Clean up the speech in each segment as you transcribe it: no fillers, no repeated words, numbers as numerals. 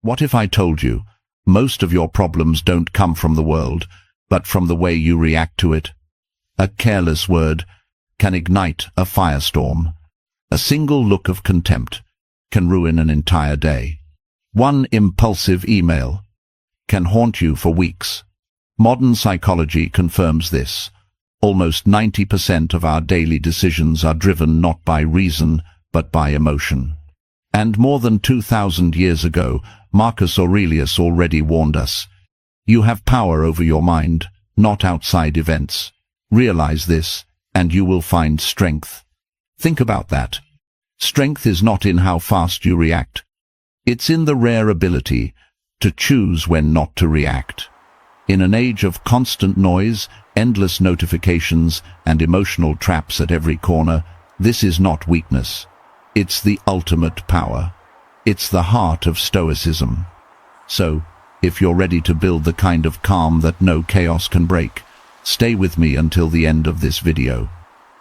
What if I told you, most of your problems don't come from the world, but from the way you react to it? A careless word can ignite a firestorm. A single look of contempt can ruin an entire day. One impulsive email can haunt you for weeks. Modern psychology confirms this. Almost 90% of our daily decisions are driven not by reason, but by emotion. And more than 2,000 years ago, Marcus Aurelius already warned us. You have power over your mind, not outside events. Realize this, and you will find strength. Think about that. Strength is not in how fast you react. It's in the rare ability to choose when not to react. In an age of constant noise, endless notifications, and emotional traps at every corner, this is not weakness. It's the ultimate power. It's the heart of Stoicism. So, if you're ready to build the kind of calm that no chaos can break, stay with me until the end of this video.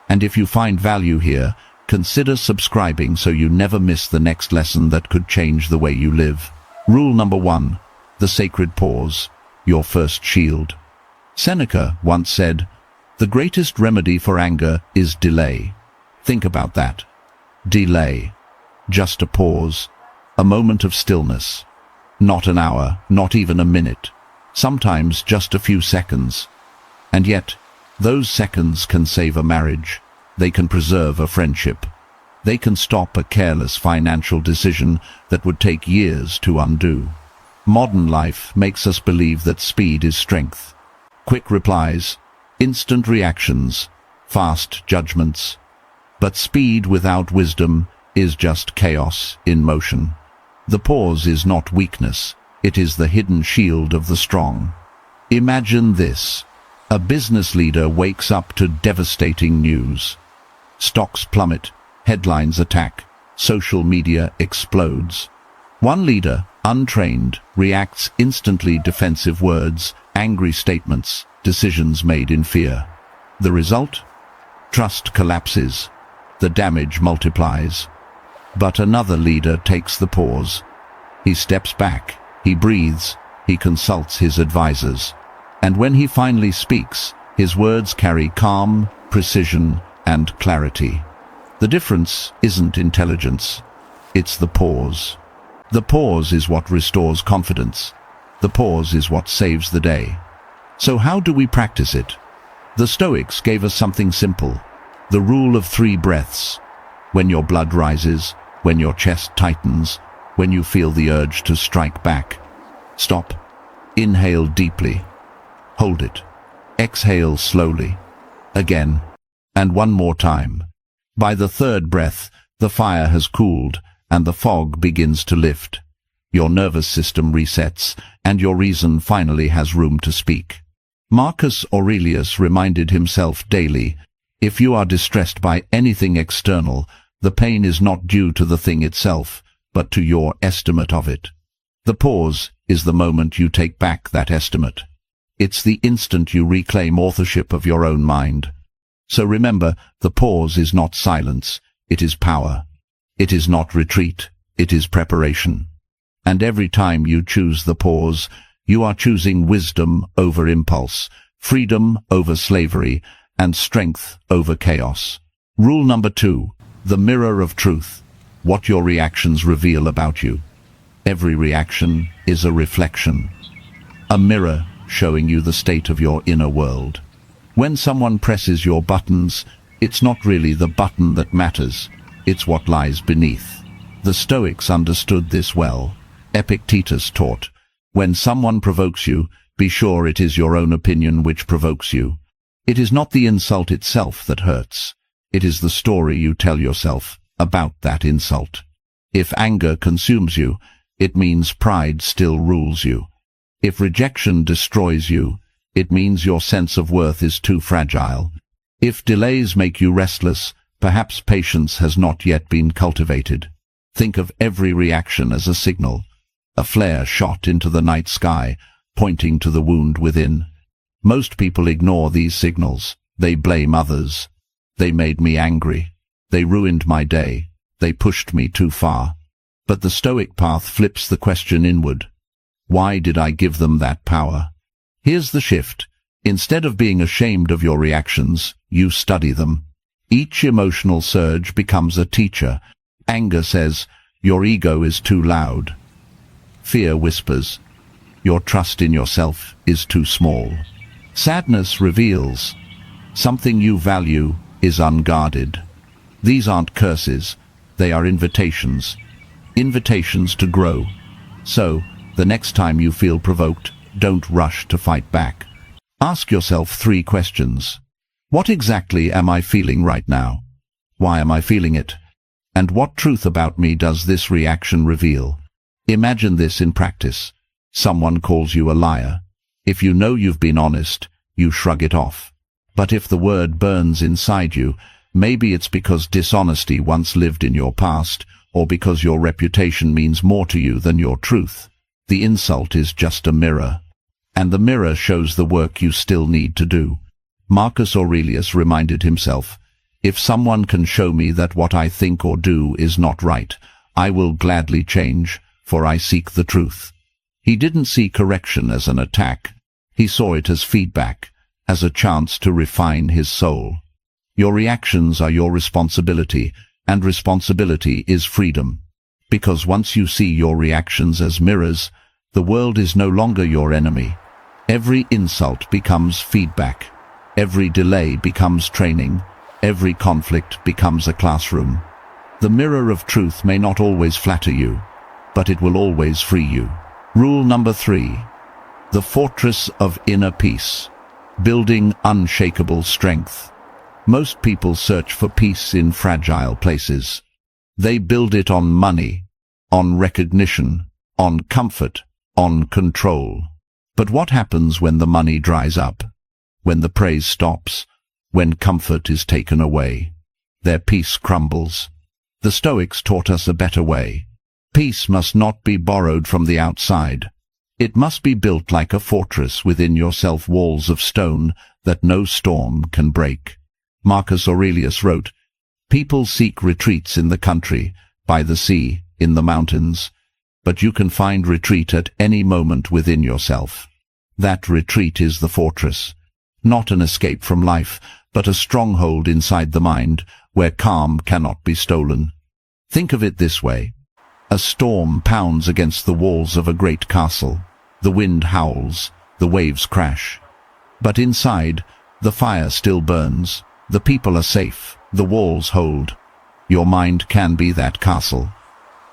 And if you find value here, consider subscribing so you never miss the next lesson that could change the way you live. Rule number 1. The sacred pause, your first shield. Seneca once said, "The greatest remedy for anger is delay." Think about that. Delay. Just a pause. A moment of stillness. Not an hour, not even a minute. Sometimes just a few seconds. And yet, those seconds can save a marriage. They can preserve a friendship. They can stop a careless financial decision that would take years to undo. Modern life makes us believe that speed is strength. Quick replies, instant reactions, fast judgments. But speed without wisdom is just chaos in motion. The pause is not weakness, it is the hidden shield of the strong. Imagine this. A business leader wakes up to devastating news. Stocks plummet, headlines attack, social media explodes. One leader, untrained, reacts instantly, defensive words, angry statements, decisions made in fear. The result? Trust collapses. The damage multiplies. But another leader takes the pause. He steps back, he breathes, he consults his advisors. And when he finally speaks, his words carry calm, precision, and clarity. The difference isn't intelligence, it's the pause. The pause is what restores confidence. The pause is what saves the day. So how do we practice it? The Stoics gave us something simple. The rule of 3 breaths. When your blood rises, when your chest tightens, when you feel the urge to strike back, stop. Inhale deeply. Hold it. Exhale slowly. Again. And one more time. By the 3rd breath, the fire has cooled and the fog begins to lift. Your nervous system resets and your reason finally has room to speak. Marcus Aurelius reminded himself daily, if you are distressed by anything external, the pain is not due to the thing itself, but to your estimate of it. The pause is the moment you take back that estimate. It's the instant you reclaim authorship of your own mind. So remember, the pause is not silence, it is power. It is not retreat, it is preparation. And every time you choose the pause, you are choosing wisdom over impulse, freedom over slavery, and strength over chaos. Rule number 2, the mirror of truth. What your reactions reveal about you. Every reaction is a reflection. A mirror showing you the state of your inner world. When someone presses your buttons, it's not really the button that matters, it's what lies beneath. The Stoics understood this well. Epictetus taught, when someone provokes you, be sure it is your own opinion which provokes you. It is not the insult itself that hurts. It is the story you tell yourself about that insult. If anger consumes you, it means pride still rules you. If rejection destroys you, it means your sense of worth is too fragile. If delays make you restless, perhaps patience has not yet been cultivated. Think of every reaction as a signal, a flare shot into the night sky, pointing to the wound within. Most people ignore these signals. They blame others. They made me angry. They ruined my day. They pushed me too far. But the Stoic path flips the question inward. Why did I give them that power? Here's the shift. Instead of being ashamed of your reactions, you study them. Each emotional surge becomes a teacher. Anger says, your ego is too loud. Fear whispers, your trust in yourself is too small. Sadness reveals, something you value is unguarded. These aren't curses, they are invitations. Invitations to grow. So, the next time you feel provoked, don't rush to fight back. Ask yourself 3 questions. What exactly am I feeling right now? Why am I feeling it? And what truth about me does this reaction reveal? Imagine this in practice. Someone calls you a liar. If you know you've been honest, you shrug it off. But if the word burns inside you, maybe it's because dishonesty once lived in your past, or because your reputation means more to you than your truth. The insult is just a mirror. And the mirror shows the work you still need to do. Marcus Aurelius reminded himself, if someone can show me that what I think or do is not right, I will gladly change, for I seek the truth. He didn't see correction as an attack. He saw it as feedback, as a chance to refine his soul. Your reactions are your responsibility, and responsibility is freedom. Because once you see your reactions as mirrors, the world is no longer your enemy. Every insult becomes feedback. Every delay becomes training. Every conflict becomes a classroom. The mirror of truth may not always flatter you, but it will always free you. Rule number 3. The fortress of inner peace. Building unshakable strength. Most people search for peace in fragile places. They build it on money, on recognition, on comfort, on control. But what happens when the money dries up? When the praise stops? When comfort is taken away? Their peace crumbles. The Stoics taught us a better way. Peace must not be borrowed from the outside. It must be built like a fortress within yourself, walls of stone that no storm can break. Marcus Aurelius wrote, people seek retreats in the country, by the sea, in the mountains. But you can find retreat at any moment within yourself. That retreat is the fortress. Not an escape from life, but a stronghold inside the mind, where calm cannot be stolen. Think of it this way. A storm pounds against the walls of a great castle. The wind howls, the waves crash. But inside, the fire still burns. The people are safe, the walls hold. Your mind can be that castle.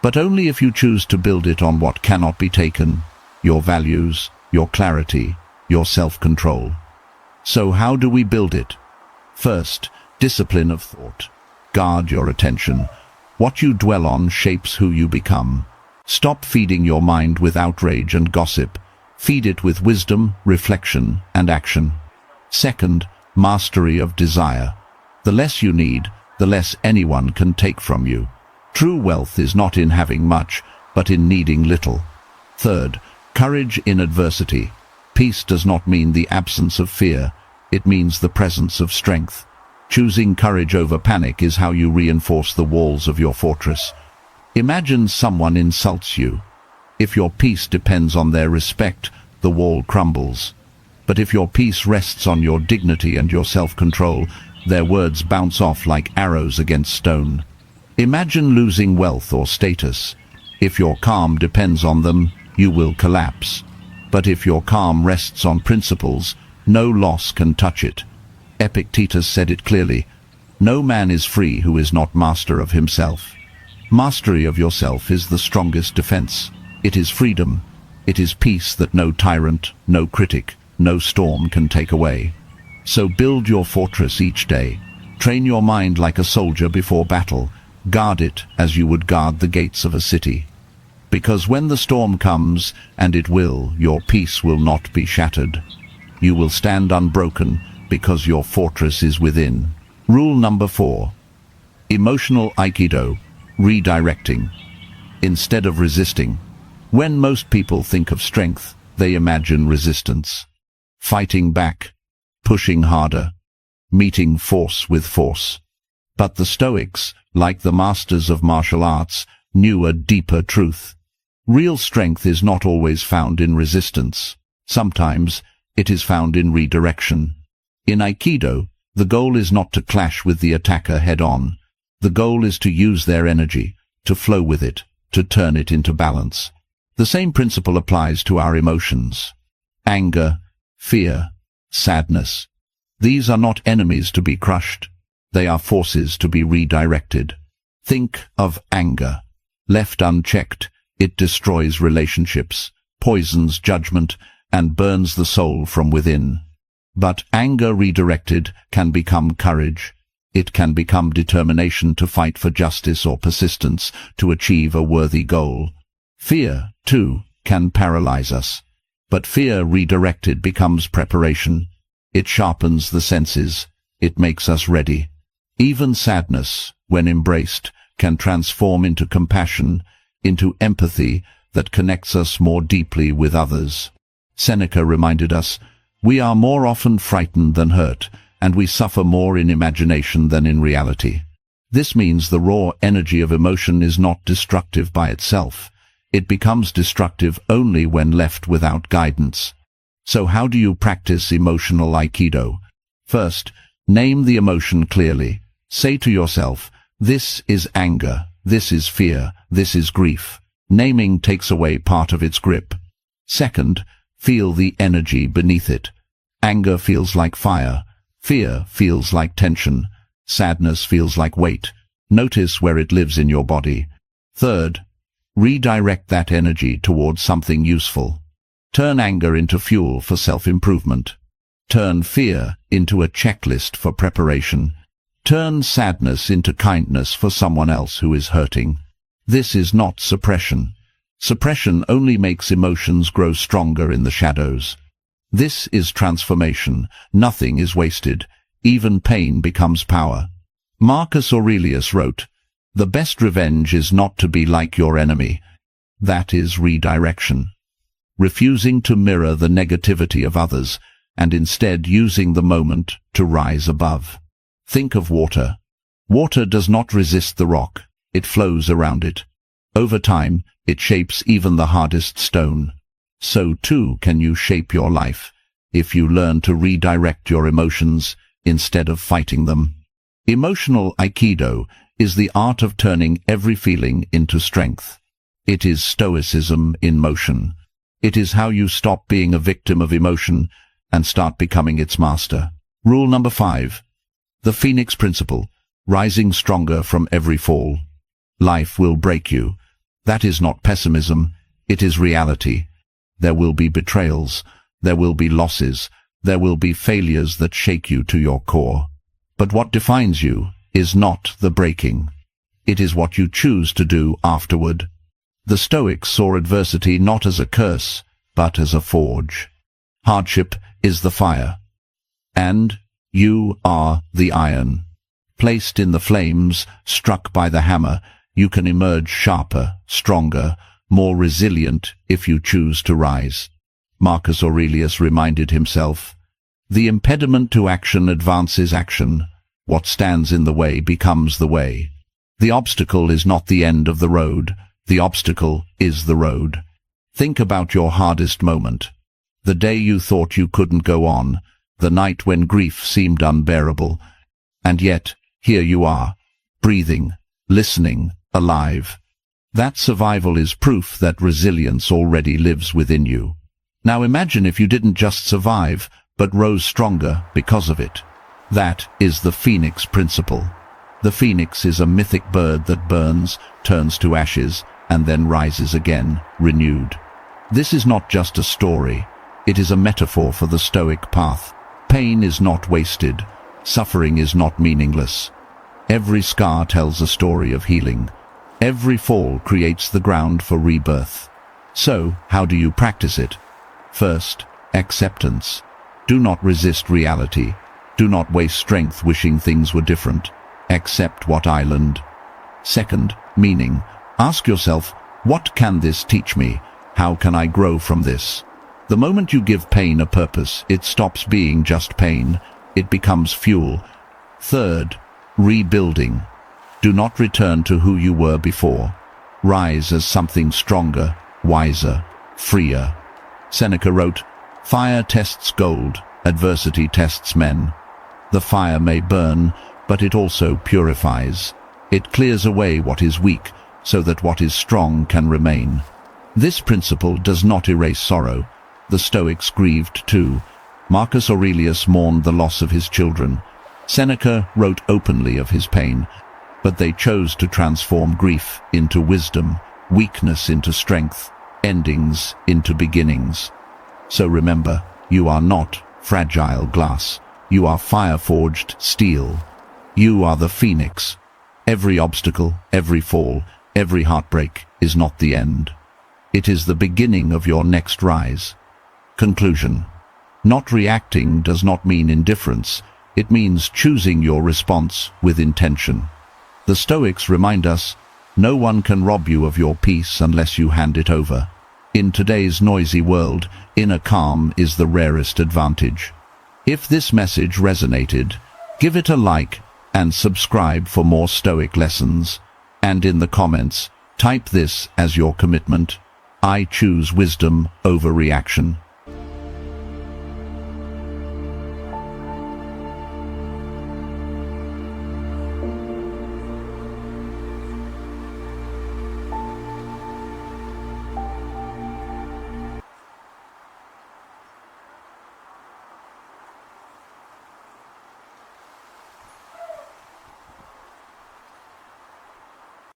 But only if you choose to build it on what cannot be taken, your values, your clarity, your self-control. So how do we build it? First, discipline of thought. Guard your attention. What you dwell on shapes who you become. Stop feeding your mind with outrage and gossip. Feed it with wisdom, reflection, and action. Second, mastery of desire. The less you need, the less anyone can take from you. True wealth is not in having much, but in needing little. Third, courage in adversity. Peace does not mean the absence of fear. It means the presence of strength. Choosing courage over panic is how you reinforce the walls of your fortress. Imagine someone insults you. If your peace depends on their respect, the wall crumbles. But if your peace rests on your dignity and your self-control, their words bounce off like arrows against stone. Imagine losing wealth or status. If your calm depends on them, you will collapse. But if your calm rests on principles, no loss can touch it. Epictetus said it clearly, no man is free who is not master of himself. Mastery of yourself is the strongest defense. It is freedom. It is peace that no tyrant, no critic, no storm can take away. So build your fortress each day. Train your mind like a soldier before battle. Guard it as you would guard the gates of a city. Because when the storm comes, and it will, your peace will not be shattered. You will stand unbroken because your fortress is within. Rule number 4. Emotional Aikido, redirecting. Instead of resisting. When most people think of strength, they imagine resistance. Fighting back, pushing harder, meeting force with force. But the Stoics, like the masters of martial arts, knew a deeper truth. Real strength is not always found in resistance. Sometimes it is found in redirection. In Aikido, the goal is not to clash with the attacker head-on. The goal is to use their energy, to flow with it, to turn it into balance. The same principle applies to our emotions. Anger, fear, sadness. These are not enemies to be crushed. They are forces to be redirected. Think of anger. Left unchecked, it destroys relationships, poisons judgment, and burns the soul from within. But anger redirected can become courage. It can become determination to fight for justice or persistence to achieve a worthy goal. Fear, too, can paralyze us. But fear redirected becomes preparation. It sharpens the senses. It makes us ready. Even sadness, when embraced, can transform into compassion, into empathy that connects us more deeply with others. Seneca reminded us, "We are more often frightened than hurt, and we suffer more in imagination than in reality." This means the raw energy of emotion is not destructive by itself. It becomes destructive only when left without guidance. So how do you practice emotional Aikido? First, name the emotion clearly. Say to yourself, "This is anger, this is fear, this is grief." Naming takes away part of its grip. Second, feel the energy beneath it. Anger feels like fire. Fear feels like tension. Sadness feels like weight. Notice where it lives in your body. Third, redirect that energy towards something useful. Turn anger into fuel for self-improvement. Turn fear into a checklist for preparation. Turn sadness into kindness for someone else who is hurting. This is not suppression. Suppression only makes emotions grow stronger in the shadows. This is transformation. Nothing is wasted. Even pain becomes power. Marcus Aurelius wrote, "The best revenge is not to be like your enemy." That is redirection. Refusing to mirror the negativity of others, and instead using the moment to rise above. Think of water. Water does not resist the rock. It flows around it. Over time, it shapes even the hardest stone. So too can you shape your life, if you learn to redirect your emotions instead of fighting them. Emotional Aikido is the art of turning every feeling into strength. It is Stoicism in motion. It is how you stop being a victim of emotion and start becoming its master. Rule number 5. The Phoenix Principle, rising stronger from every fall. Life will break you. That is not pessimism, it is reality. There will be betrayals, there will be losses, there will be failures that shake you to your core. But what defines you is not the breaking. It is what you choose to do afterward. The Stoics saw adversity not as a curse, but as a forge. Hardship is the fire, and you are the iron. Placed in the flames, struck by the hammer, you can emerge sharper, stronger, more resilient if you choose to rise. Marcus Aurelius reminded himself, "The impediment to action advances action. What stands in the way becomes the way." The obstacle is not the end of the road. The obstacle is the road. Think about your hardest moment. The day you thought you couldn't go on, the night when grief seemed unbearable. And yet, here you are, breathing, listening, alive. That survival is proof that resilience already lives within you. Now imagine if you didn't just survive, but rose stronger because of it. That is the Phoenix Principle. The phoenix is a mythic bird that burns, turns to ashes, and then rises again, renewed. This is not just a story. It is a metaphor for the Stoic path. Pain is not wasted. Suffering is not meaningless. Every scar tells a story of healing. Every fall creates the ground for rebirth. So, how do you practice it? First, acceptance. Do not resist reality. Do not waste strength wishing things were different. Accept what island. Second, meaning. Ask yourself, what can this teach me? How can I grow from this? The moment you give pain a purpose, it stops being just pain. It becomes fuel. Third, rebuilding. Do not return to who you were before. rise as something stronger, wiser, freer. Seneca wrote, "Fire tests gold, adversity tests men. The fire may burn, but it also purifies. It clears away what is weak, so that what is strong can remain." This principle does not erase sorrow. The Stoics grieved too. Marcus Aurelius mourned the loss of his children. Seneca wrote openly of his pain, but they chose to transform grief into wisdom, weakness into strength, endings into beginnings. So remember, you are not fragile glass. You are fire-forged steel. You are the phoenix. Every obstacle, every fall, every heartbreak is not the end. It is the beginning of your next rise. Conclusion. Not reacting does not mean indifference. It means choosing your response with intention. The Stoics remind us, no one can rob you of your peace unless you hand it over. In today's noisy world, inner calm is the rarest advantage. If this message resonated, give it a like and subscribe for more Stoic lessons. And in the comments, type this as your commitment: I choose wisdom over reaction.